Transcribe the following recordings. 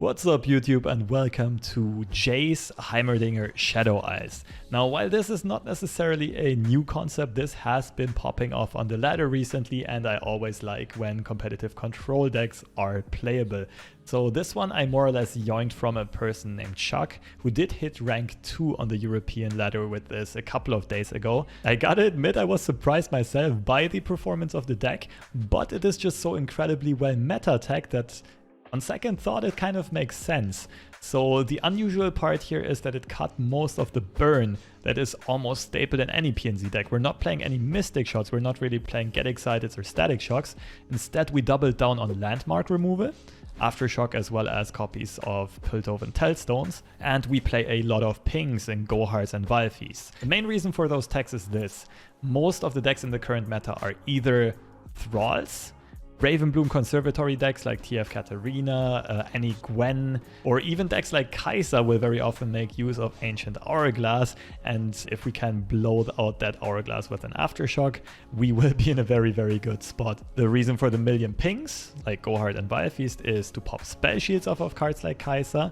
What's up YouTube and welcome to JAYCE heimerdinger Shadow Eyes. Now while this is not necessarily a new concept, this has been popping off on the ladder recently and I always like when competitive control decks are playable. So this one I more or less yoinked from a person named Chuck who did hit rank 2 on the European ladder with this a couple of days ago. I gotta admit I was surprised myself by the performance of the deck, but it is just so incredibly well meta tech that on second thought, it kind of makes sense. So the unusual part here is that it cut most of the burn that is almost staple in any PNZ deck. We're not playing any mystic shots, we're not really playing get excited or static shocks. Instead, we doubled down on landmark removal, aftershock as well as copies of Piltovan tellstones, and we play a lot of pings and gohards and Valfis. The main reason for those techs is this. Most of the decks in the current meta are either Thralls, Ravenbloom Conservatory decks like TF Katarina, any Gwen, or even decks like Kai'Sa will very often make use of Ancient Hourglass, and if we can blow out that Hourglass with an Aftershock, we will be in a very, very good spot. The reason for the million pings, like Gohard and Vilefeast, is to pop spell shields off of cards like Kai'Sa,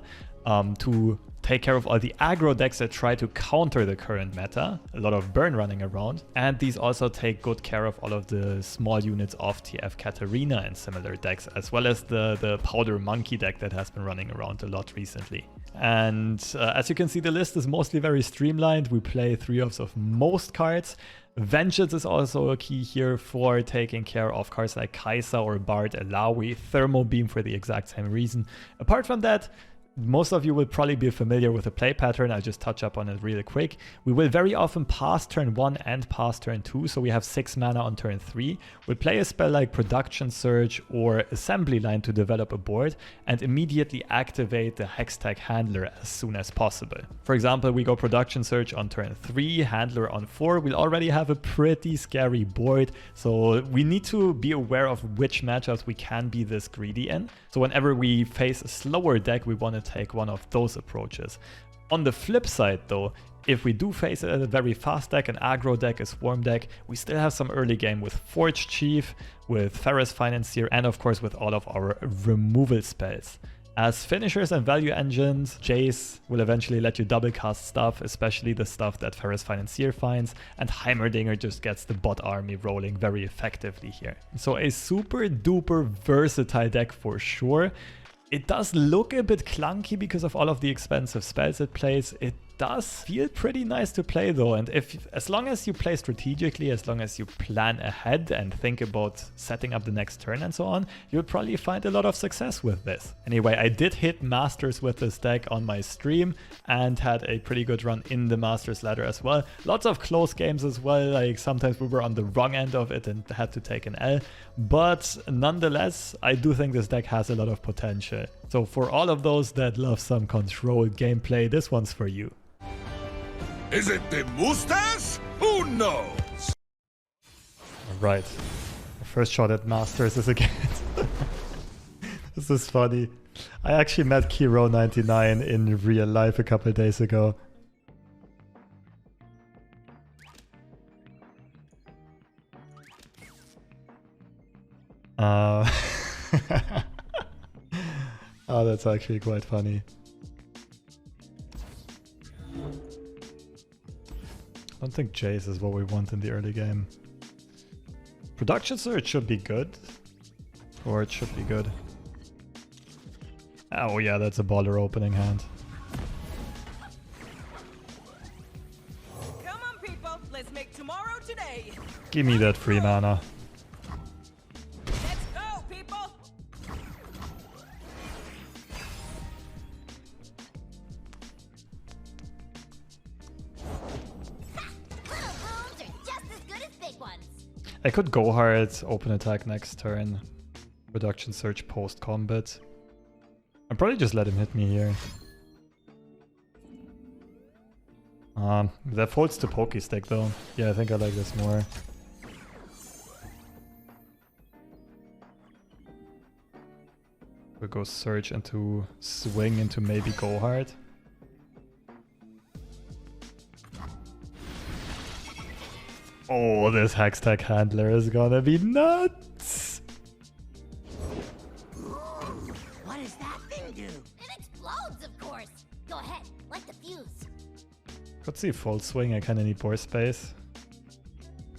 to take care of all the aggro decks that try to counter the current meta, a lot of burn running around, and these also take good care of all of the small units of TF Katarina and similar decks, as well as the Powder Monkey deck that has been running around a lot recently. And as you can see, the list is mostly very streamlined. We play 3-offs of most cards. Vengeance is also a key here for taking care of cards like Kai'Sa or Bard Illaoi, Thermo Beam for the exact same reason. Apart from that, most of you will probably be familiar with the play pattern. I'll just touch up on it really quick. We will very often pass turn 1 and pass turn 2, so we have 6 mana on turn 3. We'll play a spell like Production Surge or Assembly Line to develop a board and immediately activate the hextech handler as soon as possible. For example, we go Production Surge on turn 3, handler on 4. We'll already have a pretty scary board, so we need to be aware of which matchups we can be this greedy in. So whenever we face a slower deck, we want to take one of those approaches. On the flip side though, if we do face a very fast deck, an aggro deck, a swarm deck, we still have some early game with Forge Chief, with ferros financier, and of course with all of our removal spells. As finishers and value engines, JAYCE will eventually let you double cast stuff, especially the stuff that ferros financier finds, and heimerdinger just gets the bot army rolling very effectively here. So a super duper versatile deck for sure. It does look a bit clunky because of all of the expensive spells it plays. It does feel pretty nice to play though, and as long as you play strategically, as long as you plan ahead and think about setting up the next turn and so on, you'll probably find a lot of success with this. Anyway, I did hit Masters with this deck on my stream and had a pretty good run in the Masters ladder as well. Lots of close games as well, like sometimes we were on the wrong end of it and had to take an L, but nonetheless, I do think this deck has a lot of potential. So for all of those that love some controlled gameplay, this one's for you. Is it the mustache? Who knows? Alright. First shot at Masters is again. This is funny. I actually met Kiro99 in real life a couple of days ago. Oh, that's actually quite funny. I don't think JAYCE is what we want in the early game. Production Surge should be good. Or it should be good. Oh yeah, that's a baller opening hand. Come on people, let's make tomorrow today. Give me that free mana. Let's go people. I could go hard, open attack next turn, Production Surge post combat. I'll probably just let him hit me here. That folds to Pokestack though. Yeah, I think I like this more. We'll go Surge into swing into maybe go hard. Oh, this hextech handler is gonna be nuts! What is that thing do? It explodes, of course. Go ahead, light the fuse. Could see full swing, I kinda need board space.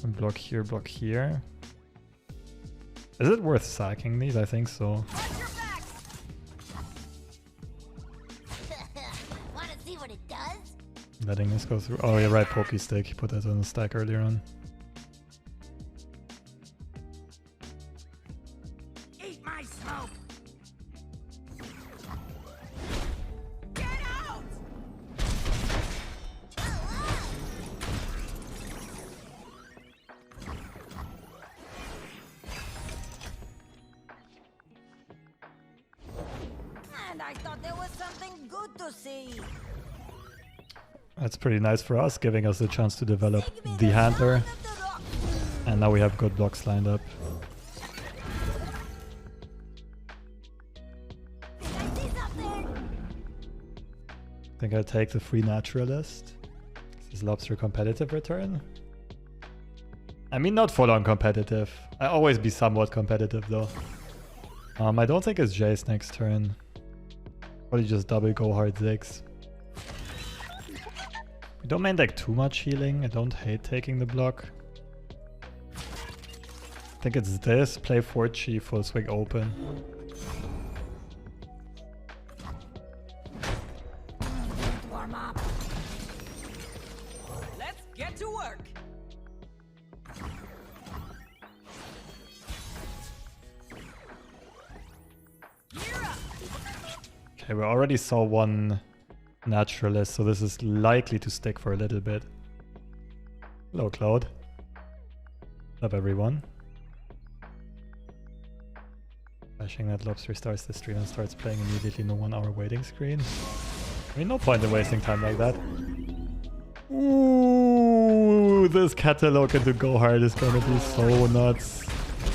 And block here, block here. Is it worth sacking these? I think so. Watch your backs. Wanna see what it does? Letting this go through. Oh, you're right, Pokey Stick. You put that on the stack earlier on. Eat my smoke! Get out! And I thought there was something good to see. That's pretty nice for us, giving us the chance to develop the Hunter. And now we have good blocks lined up. I think I'll take the free naturalist. Is Lobster competitive return? I mean, not full on competitive. I always be somewhat competitive though. I don't think it's JAYCE next turn. Probably just double go hard Ziggs. We don't mind like too much healing. I don't hate taking the block. I think it's this, play 4Chi, full swing open. Warm up. Let's get to work. Gear up. Okay, we already saw one naturalist, so this is likely to stick for a little bit. Hello, Cloud. What's up, everyone? Flashing that Lobster starts the stream and starts playing immediately, no 1 hour waiting screen. I mean, no point in wasting time like that. Ooh, this catalog into Go Hard is gonna be so nuts.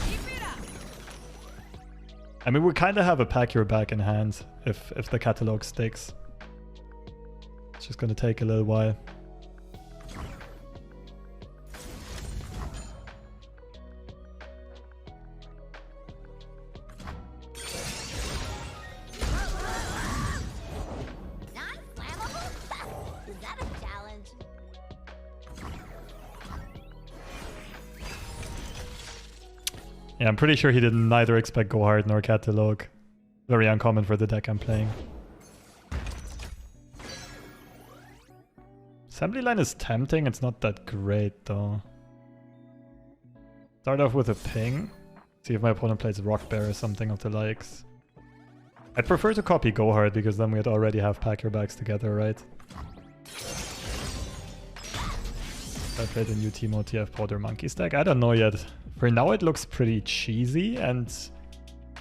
Keep it up. I mean, we kind of have a pack your back in hand if the catalog sticks. It's just gonna take a little while. Non-flammable? Is that a challenge? Yeah, I'm pretty sure he didn't neither expect Go Hard nor catalog. Very uncommon for the deck I'm playing. Assembly line is tempting, it's not that great though. Start off with a ping. See if my opponent plays Rock Bear or something of the likes. I'd prefer to copy Go Hard because then we'd already have pack your bags together, right? I played a new Teemo TF Powder Monkey stack. I don't know yet. For now it looks pretty cheesy and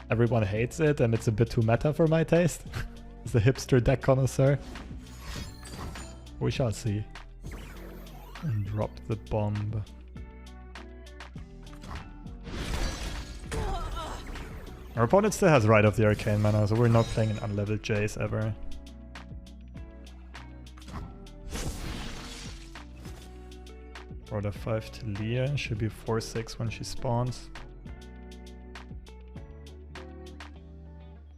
everyone hates it and it's a bit too meta for my taste. As a hipster deck connoisseur. We shall see. And drop the bomb. Our opponent still has Rite of the Arcane mana, so we're not playing an unleveled JAYCE ever. Order 5 Taliyah, should be 4-6 when she spawns.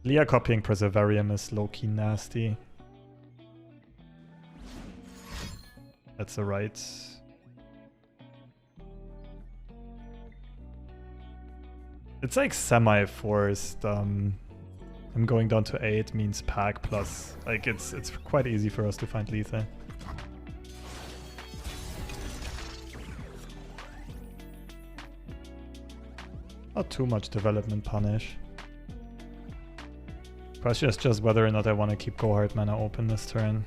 Taliyah copying Preservarium is low-key nasty. That's a right. It's like semi-forced. I'm going down to 8 means pack plus. Like it's quite easy for us to find lethal. Not too much development punish. Question is just whether or not I want to keep Go Hard mana open this turn.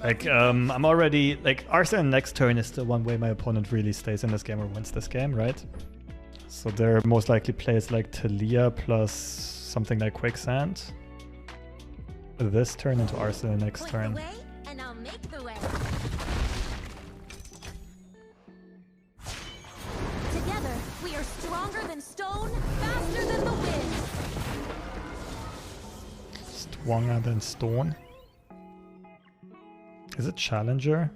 Like, I'm already, like, Arsenal next turn is the one way my opponent really stays in this game or wins this game, right? So there most likely plays like Taliyah plus something like Quicksand. This turn into Arsenal next turn. Point the way, and I'll make the way. Together, we are stronger than stone, faster than the wind. Stronger than stone. Is it Challenger?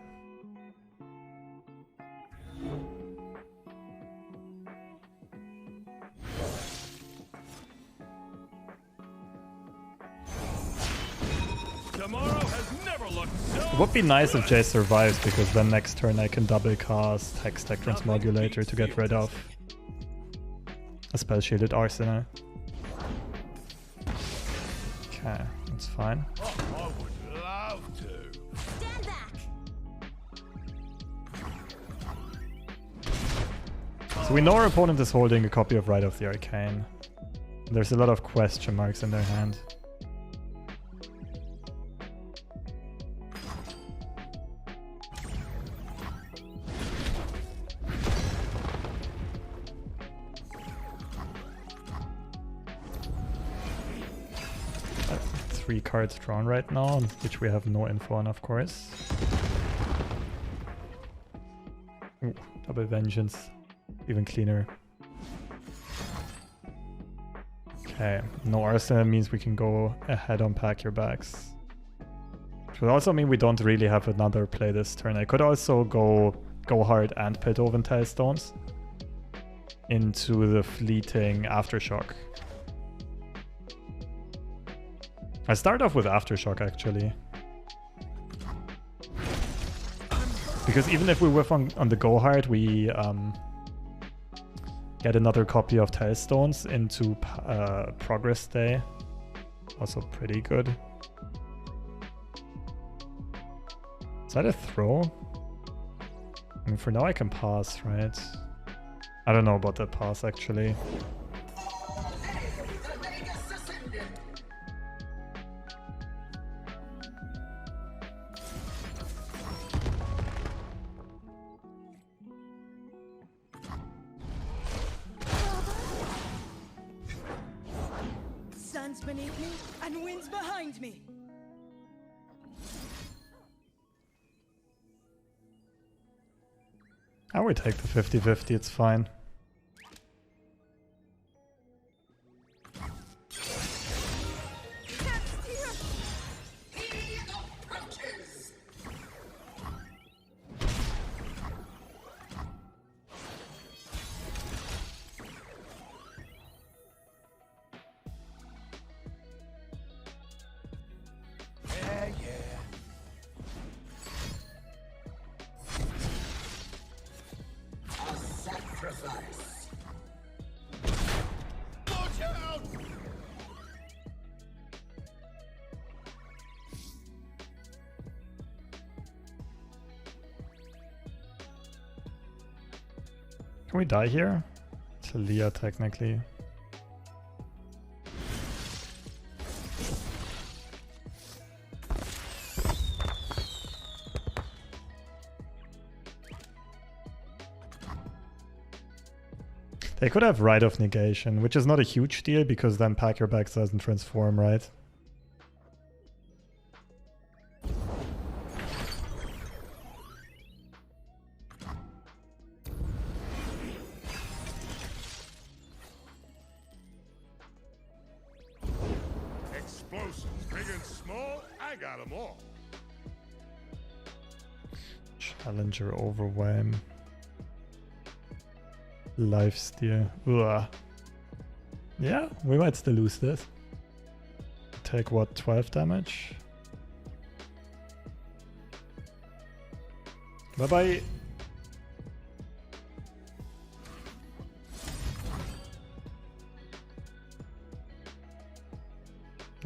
Tomorrow has never looked so. It would be nice if Jay survives, because then next turn I can double cast Hextech Transmodulator to get rid of a spell shielded arsenal. Okay, that's fine. Oh, I would love to. Stand back. So we know our opponent is holding a copy of Rite of the Arcane. There's a lot of question marks in their hand. Three cards drawn right now, which we have no info on, of course. Ooh, double vengeance, even cleaner. Okay, no arsenal means we can go ahead on pack your bags. Which would also mean we don't really have another play this turn. I could also go hard and Piltovan tellstones into the fleeting aftershock. I start off with aftershock actually. Because even if we whiff on the go hard, we get another copy of tellstones into progress day. Also pretty good. Is that a throw? I mean, for now I can pass, right? I don't know about that pass actually. Sun's beneath me and winds behind me. I would take the 50-50, it's fine. Can we die here? Taliyah, technically. They could have Rite of Negation, which is not a huge deal because then Pack Your Bags doesn't transform, right? Explosives, big and small, I got them all. Challenger, overwhelm. Lifesteal. Ugh. Yeah, we might still lose this. Take what, 12 damage? Bye bye.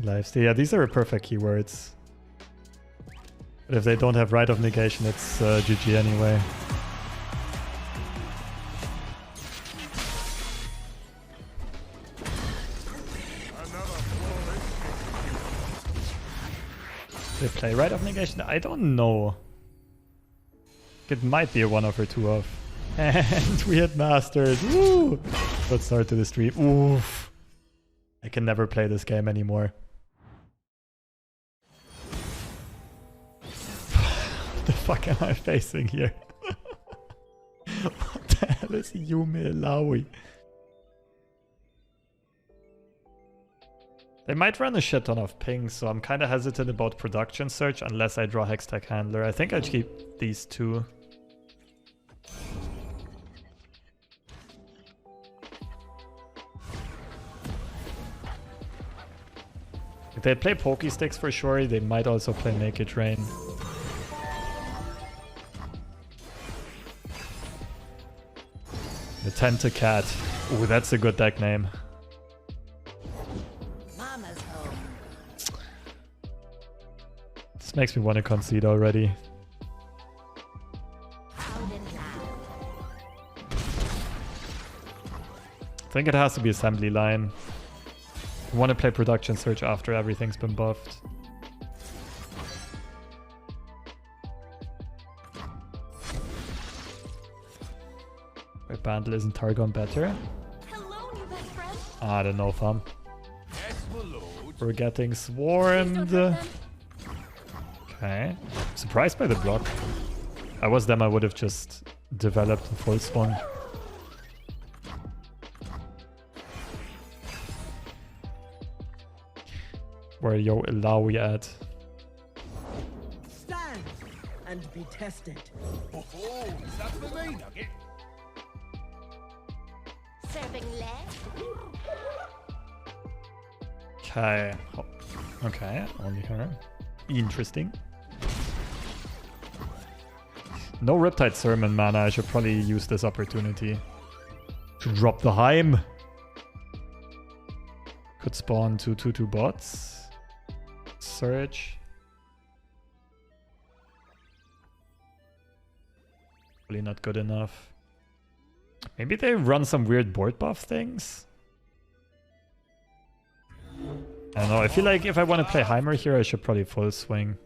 Lifesteal. Yeah, these are perfect keywords. But if they don't have Rite of Negation, it's GG anyway. They play Rite of Negation? I don't know. It might be a 1 off or 2 off. And we had Masters. Woo! Let's start to the stream. Oof. I can never play this game anymore. What the fuck am I facing here? What the hell is Yuumi Illaoi? They might run a shit ton of pings, so I'm kind of hesitant about production search unless I draw Hextech Handler. I think I'll keep these two. They play Pokey Sticks for sure. They might also play Make It Rain. The Tentacat. Ooh, that's a good deck name. Mama's home. This makes me want to concede already. I think it has to be assembly line. I want to play production search after everything's been buffed. Wait, Bandle isn't Targon better? Hello, new best friend. I don't know, fam. Yes, my lord. We're getting Please don't swarmed. hurt them. Okay. Surprised by the block. If I was them, I would have just developed in full swung. Where Yuumi Illaoi at? Stand and be tested. Oh, is that for me, Nugget? Serving leg. Okay. Okay, only her. Interesting. No Riptide Sermon mana. I should probably use this opportunity to drop the Heim. Could spawn 2/2/2 bots. Search. Probably not good enough. Maybe they run some weird board buff things? I don't know. I feel like if I want to play Heimer here, I should probably full swing.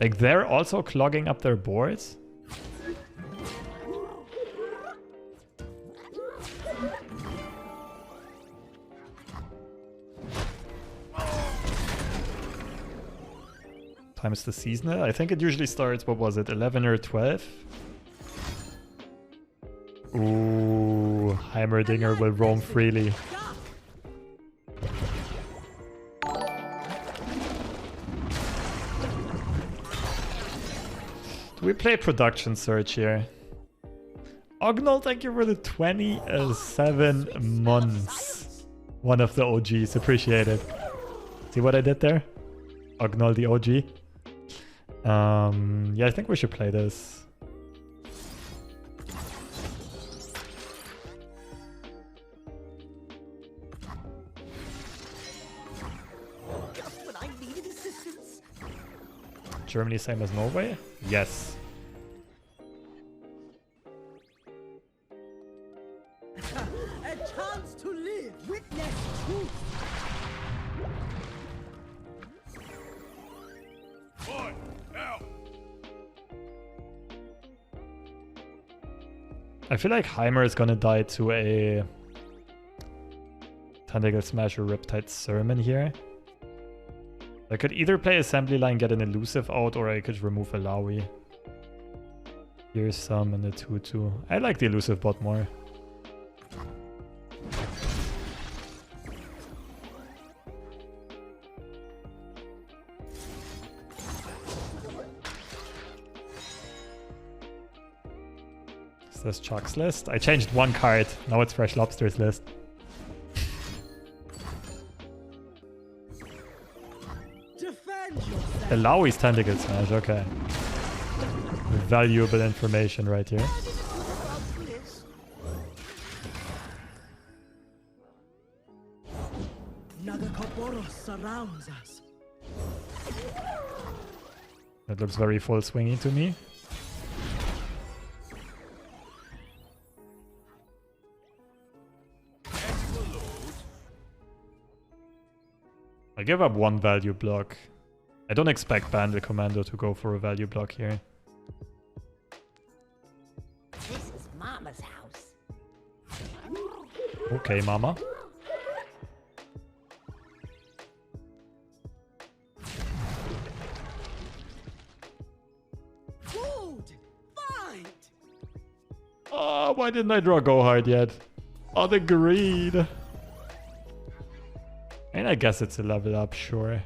Like, they're also clogging up their boards. Times the seasonal. I think it usually starts, what was it, 11 or 12? Ooh, heimerdinger will roam freely. Do we play production search here? Ognol, thank you for the 27 months. One of the OGs, appreciate it. See what I did there? Ognol the OG. Yeah, I think we should play this. Just when I needed assistance. Germany same as Norway? Yes. A chance to live, witness truth. Boy, now. I feel like Heimer is gonna die to a Tentacle Smash or Riptide Sermon here. I could either play Assembly Line, get an elusive out, or I could remove Illaoi. Here's some in the 2/2. I like the elusive bot more. Is this Chuck's list? I changed one card. Now it's FreshLobster's list. Defend yourself. Illaoi's Tentacle Smash, okay. Valuable information right here. Nagakoboros surrounds us. That looks very full swingy to me. I give up one value block. I don't expect Bandle Commando to go for a value block here. This is Mama's house. Okay, mama. Food! Fight! Oh, why didn't I draw Go Hard yet? Oh, the greed. And I guess it's a level up, sure.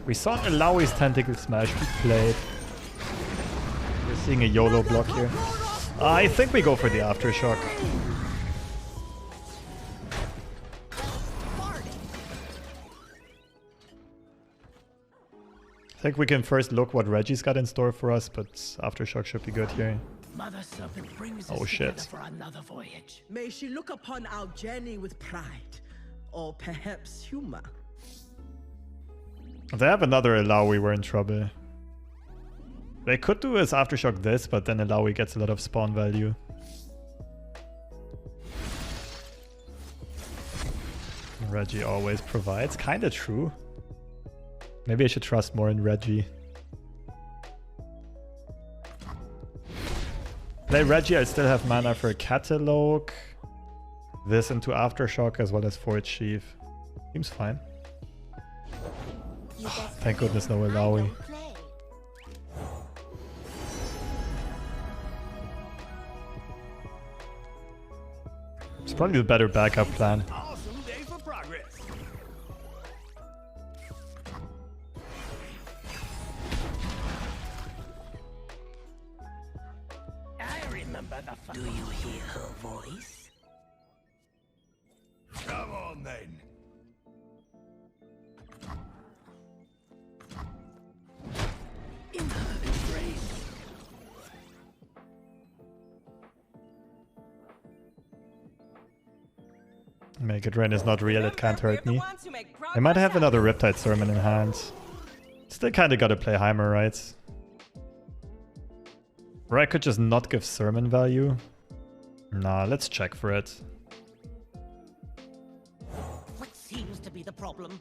We saw Illaoi's Tentacle Smash be played. We're seeing a YOLO block here. I think we go for the aftershock. I think we can first look what Reggie's got in store for us, but aftershock should be good here. Mother Serpent brings Oh us shit. together for another voyage. May she look upon our journey with pride, or perhaps humor. If they have another Illaoi, we're in trouble. They could do is aftershock this, but then Illaoi gets a lot of spawn value. Reggie always provides. Kinda true. Maybe I should trust more in Reggie. Play Reggie, I still have mana for a catalog. This into aftershock as well as Forge Sheaf. Seems fine. Thank goodness no Illaoi. It's probably the better backup plan. Awesome day for progress. I remember the fun. Do you hear her voice? Come on then. In her embrace. Make it rain is not real, it can't hurt me. I might have another Riptide Sermon in hand. Still kinda gotta play Heimer, right? Or I could just not give Sermon value. Nah, let's check for it. What seems to be the problem?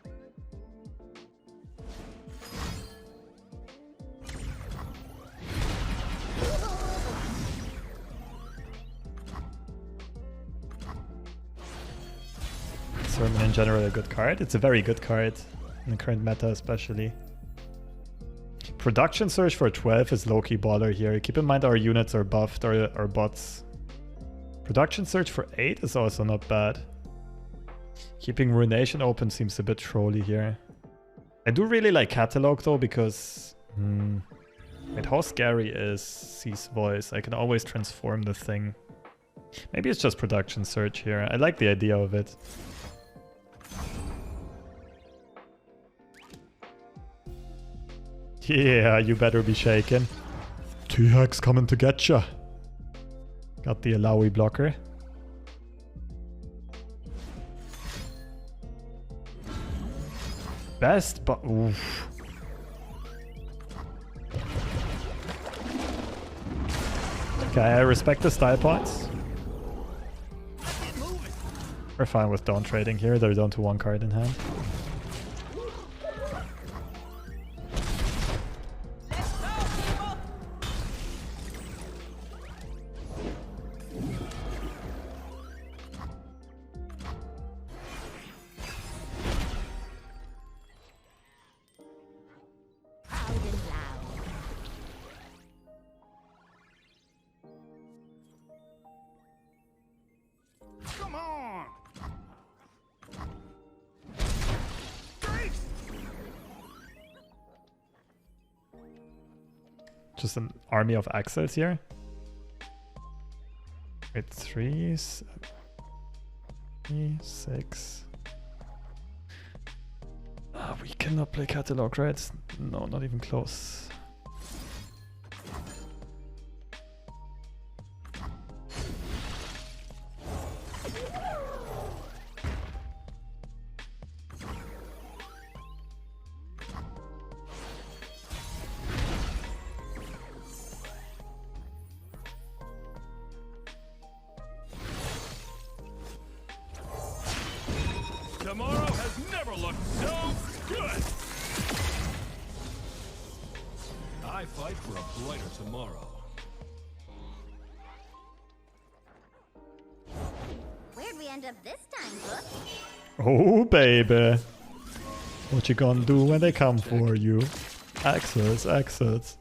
Sermon in general a good card. It's a very good card in the current meta especially. Production Surge for 12 is low-key baller here. Keep in mind our units are buffed, or our bots. Production Surge for 8 is also not bad. Keeping Ruination open seems a bit trolly here. I do really like Catalog though because... Wait, how scary is C's voice? I can always transform the thing. Maybe it's just Production Surge here. I like the idea of it. Yeah, you better be shaken. T-hex coming to get ya. Got the Illaoi blocker. Best, but oof. Okay, I respect the style points. We're fine with down trading here. They're down to 1 card in hand. Come on. Just an army of axels here. Wait, 3, 7, 6. We cannot play catalog, right? No, not even close. Tomorrow has never looked so good. I fight for a brighter tomorrow. Where'd we end up this time, Book? Oh, baby. What you gonna do when they come for you? Axels, axels.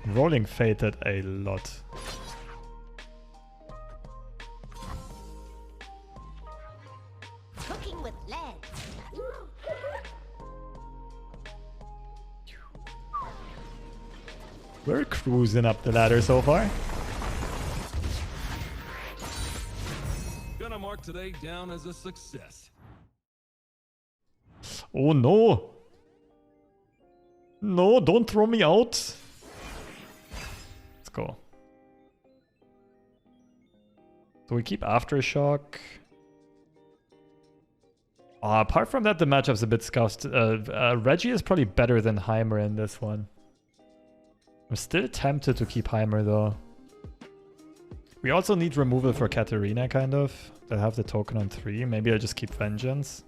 Rolling fated a lot. We're cruising up the ladder so far. Gonna mark today down as a success. Oh no! No, don't throw me out! Let's go. So we keep aftershock. Apart from that, the matchup's a bit scuffed. Reggie is probably better than HEIMER in this one. I'm still tempted to keep HEIMER though. We also need removal for Katarina, kind of. I have the token on 3. Maybe I'll just keep Vengeance.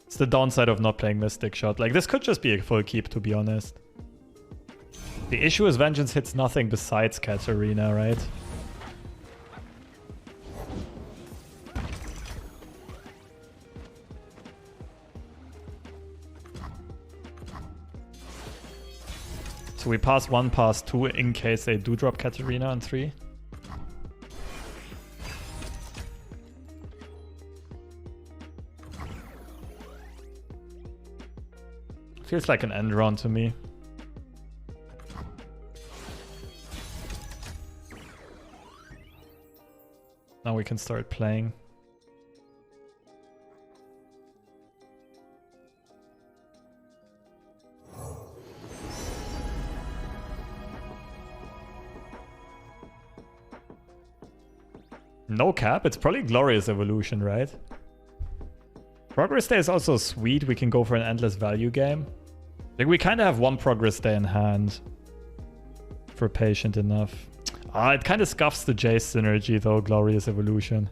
It's the downside of not playing Mystic Shot. Like, this could just be a full keep, to be honest. The issue is Vengeance hits nothing besides Katarina, right? So we pass 1, pass 2 in case they do drop Katarina on 3. Feels like an end round to me. Now we can start playing. No cap, it's probably Glorious Evolution, right? Progress Day is also sweet, we can go for an endless value game. Like, we kind of have 1 Progress Day in hand. For patient enough. It kind of scuffs the JAYCE synergy though, Glorious Evolution.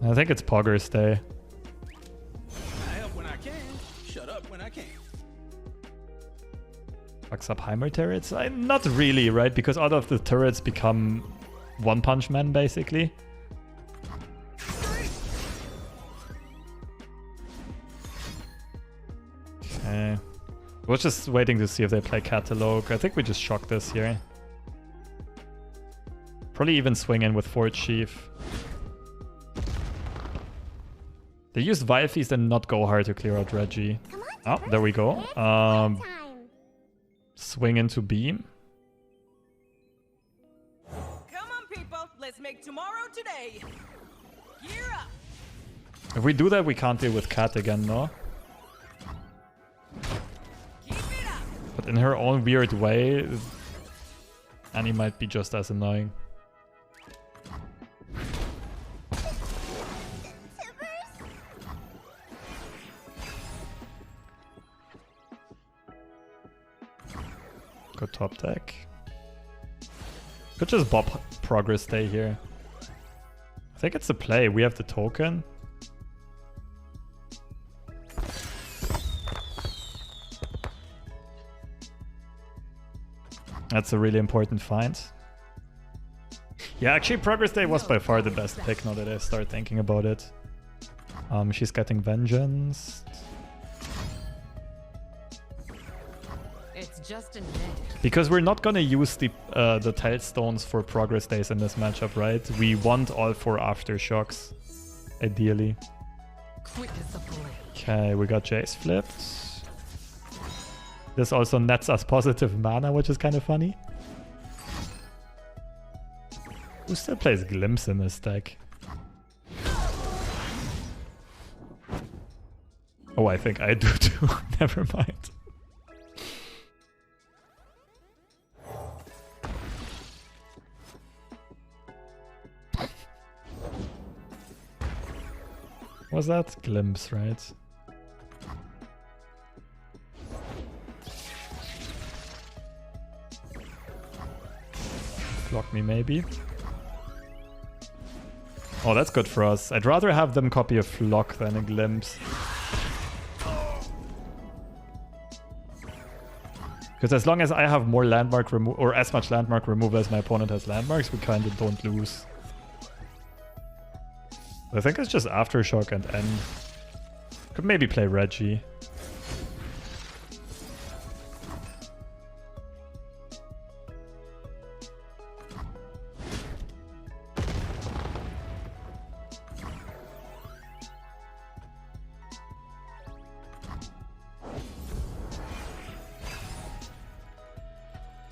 I think it's Poggers Day. I help when I can, shut up when I can't. Fucks up HEIMER turrets? Not really, right? Because all of the turrets become One Punch Men, basically. Okay. We're just waiting to see if they play Catalog. I think we just shock this here. Probably even swing in with Forge Sheaf. They used Vile Feast and not go hard to clear out Reggie. Oh, there we go. Swing into Beam. Come on, people. Let's make tomorrow today. Gear up. If we do that, we can't deal with Cat again, no? Keep it up. But in her own weird way, Annie might be just as annoying. Go top deck. Could just bop Progress Day here. I think it's a play. We have the token. That's a really important find. Yeah, actually Progress Day was by far the best pick now that I start thinking about it. She's getting Vengeance. It's just a net. Because we're not gonna use the tellstones for Progress Days in this matchup, right? We want all 4 aftershocks, ideally. Quick as a blade. Okay, we got JAYCE flipped. This also nets us positive mana, which is kind of funny. Who still plays Glimpse in this deck? Oh, I think I do too. Never mind. Was that Glimpse, right? Block me, maybe. Oh, that's good for us. I'd rather have them copy a Flock than a Glimpse. Because as long as I have more landmark removal, or as much landmark removal as my opponent has landmarks, we kind of don't lose. I think it's just Aftershock and end. Could maybe play Reggie.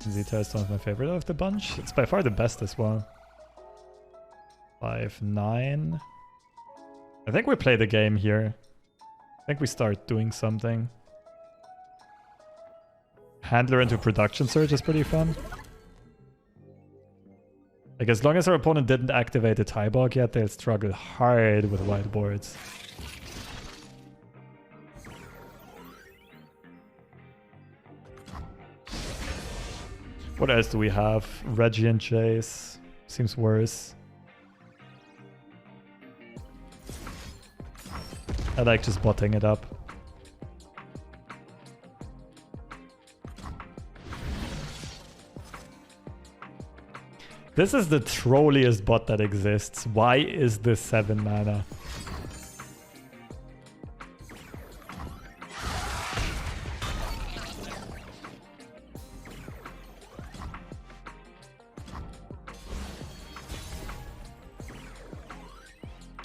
Z tellstone is my favorite of the bunch. It's by far the best as well. 5-9. I think we play the game here. I think we start doing something. Handler into production surge is pretty fun. Like, as long as our opponent didn't activate the tie bog yet, they'll struggle hard with white boards. What else do we have? Reggie and JAYCE. Seems worse. I like just botting it up. This is the trolliest bot that exists. Why is this 7 mana?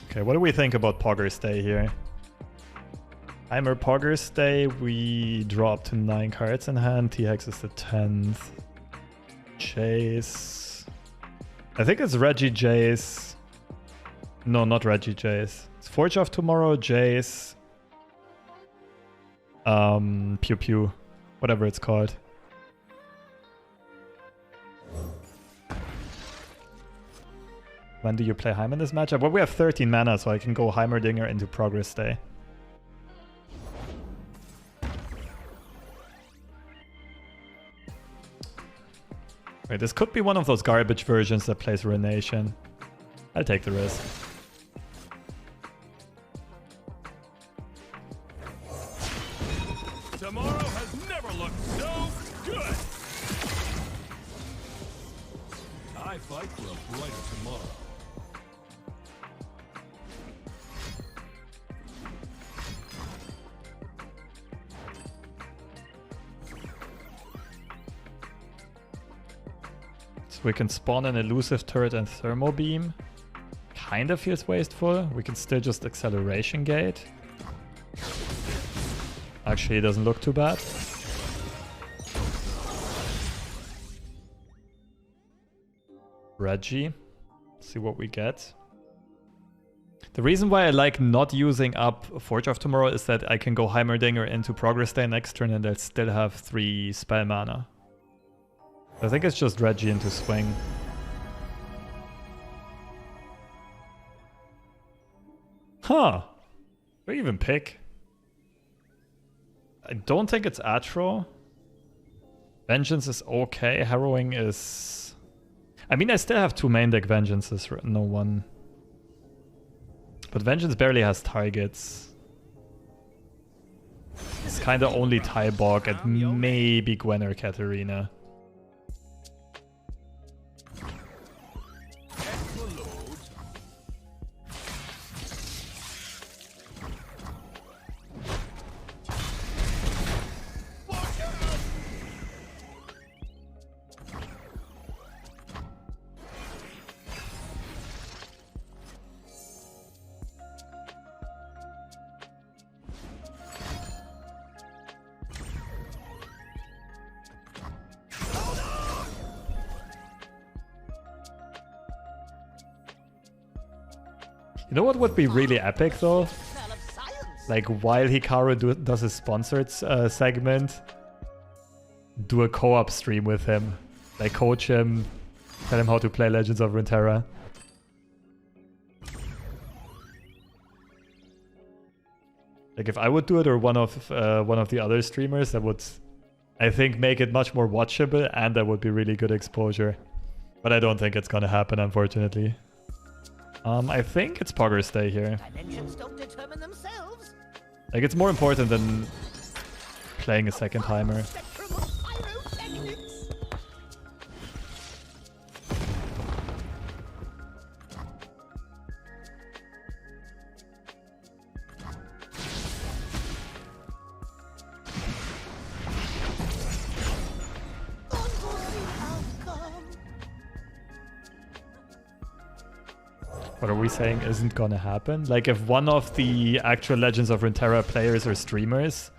Okay, what do we think about Pogger's Day here? Heimer Pogger's Day, we draw up to 9 cards in hand. T-hex is the 10th. JAYCE. I think it's Reggie JAYCE. No, not Reggie JAYCE. It's Forge of Tomorrow, JAYCE. Pew Pew. Whatever it's called. When do you play Heimer in this matchup? Well, we have 13 mana, so I can go Heimerdinger into Progress Day. Wait, this could be one of those garbage versions that plays Ruination. I'll take the risk. Tomorrow has never looked so good. I fight for a brighter tomorrow. We can spawn an elusive turret and thermo beam. Kind of feels wasteful. We can still just acceleration gate. Actually, it doesn't look too bad. Reggie. See what we get. The reason why I like not using up Forge of Tomorrow is that I can go Heimerdinger into Progress Day next turn and I'll still have 3 spell mana. I think it's just Reggie into swing. Huh. Do I even pick? I don't think it's Atro. Vengeance is okay. Harrowing is... I mean, I still have 2 main deck Vengeances, no one. But Vengeance barely has targets. It's kind of only Tybog and maybe Gwen or Katarina. You know what would be really epic though? Like while Hikaru does his sponsored segment, do a co-op stream with him. Like coach him, tell him how to play Legends of Runeterra. Like if I would do it or one of the other streamers, that would, I think, make it much more watchable and that would be really good exposure. But I don't think it's gonna happen, unfortunately. I think it's Pogger's Day here. Dimensions don't determine themselves. Like, it's more important than playing a second Heimer. Spectrum of pyrotechnics. What are we saying isn't gonna happen? Like if one of the actual Legends of Runeterra players or streamers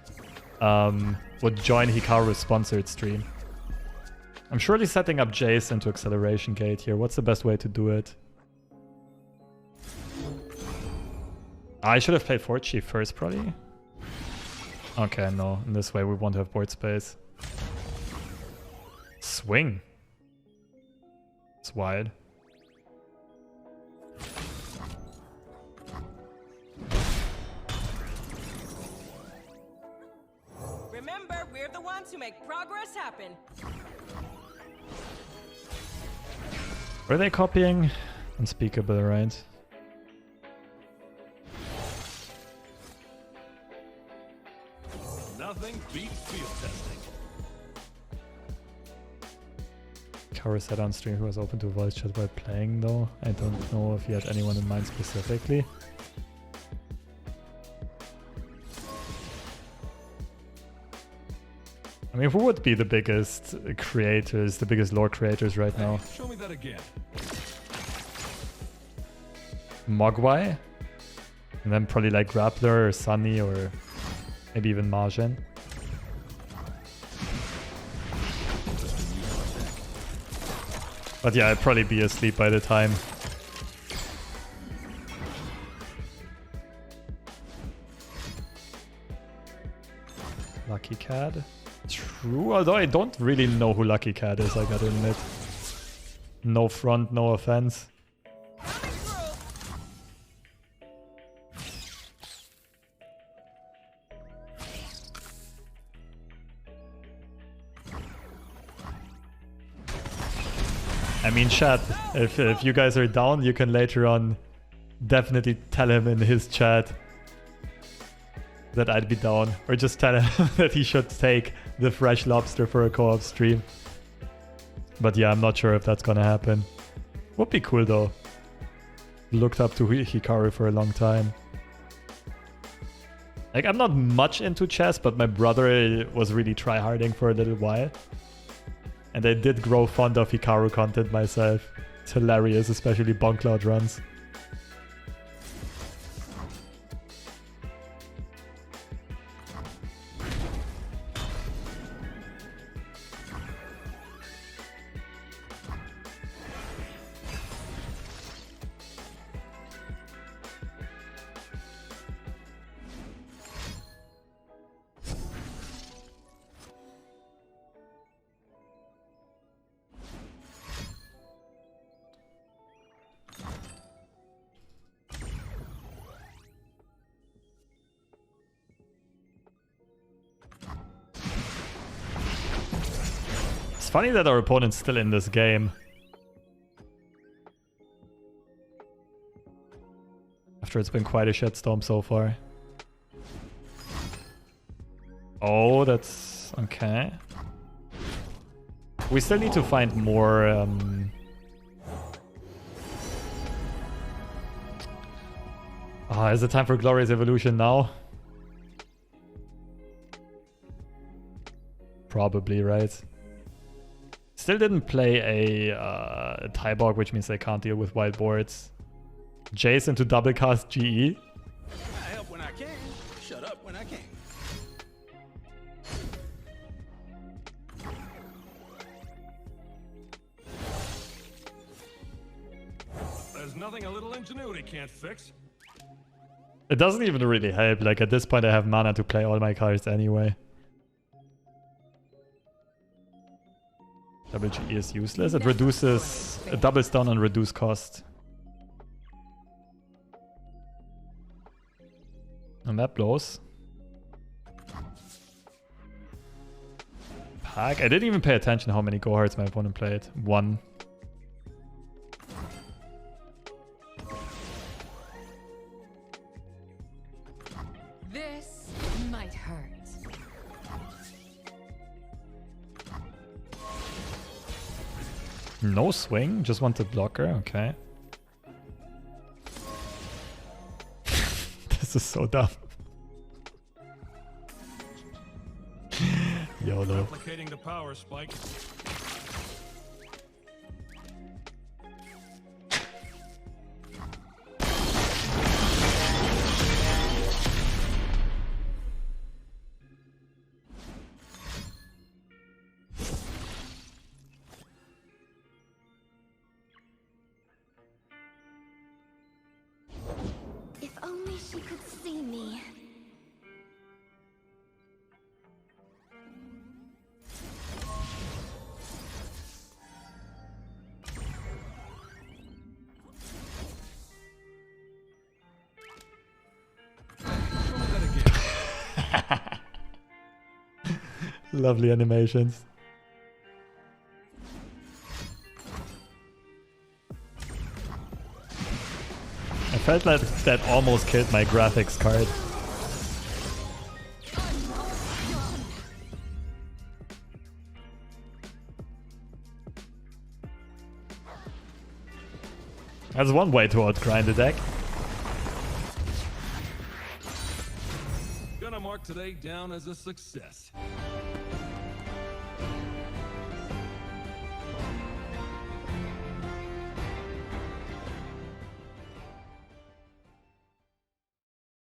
would join Hikaru's sponsored stream. I'm surely setting up Jace into acceleration gate here. What's the best way to do it? I should have played Fort Chief first, probably. Okay, no. In this way, we won't have board space. Swing. It's wide. Remember, we're the ones who make progress happen. Were they copying? Unspeakable, right? Nothing beats field testing. Kara said on stream who was open to voice chat while playing though. I don't know if he had anyone in mind specifically. I mean, who would be the biggest creators, the biggest lore creators right now? Show me that again. Mogwai? And then probably like Grappler or Sunny or maybe even Margin. But yeah, I'd probably be asleep by the time. Lucky Cat. True, although I don't really know who Lucky Cat is, I gotta admit. No front, no offense. I mean, chat, if you guys are down, you can later on definitely tell him in his chat that I'd be down. Or just tell him that he should take the FreshLobster for a co-op stream. But yeah, I'm not sure if that's gonna happen. Would be cool though. Looked up to Hikaru for a long time. Like, I'm not much into chess, but my brother was really tryharding for a little while. And I did grow fond of Hikaru content myself. It's hilarious, especially Bonkcloud runs. It's funny that our opponent's still in this game. After it's been quite a shitstorm so far. Oh, that's... okay. We still need to find more... is it time for Glorious Evolution now? Probably, right? Still didn't play a Tybog, which means they can't deal with wild boards. Jace into double cast GE. I help when I can. Shut up when I can. There's nothing a little ingenuity can't fix. It doesn't even really help. Like, at this point I have mana to play all my cards anyway. Double GE is useless. It reduces... it doubles down on reduce cost. And that blows. Pack. I didn't even pay attention how many go hards my opponent played. 1. This might hurt. No swing, just wanted blocker, okay. This is so dumb. YOLO. Replicating the power spike. Lovely animations. I felt like that almost killed my graphics card. That's one way to outgrind the deck. Gonna mark today down as a success.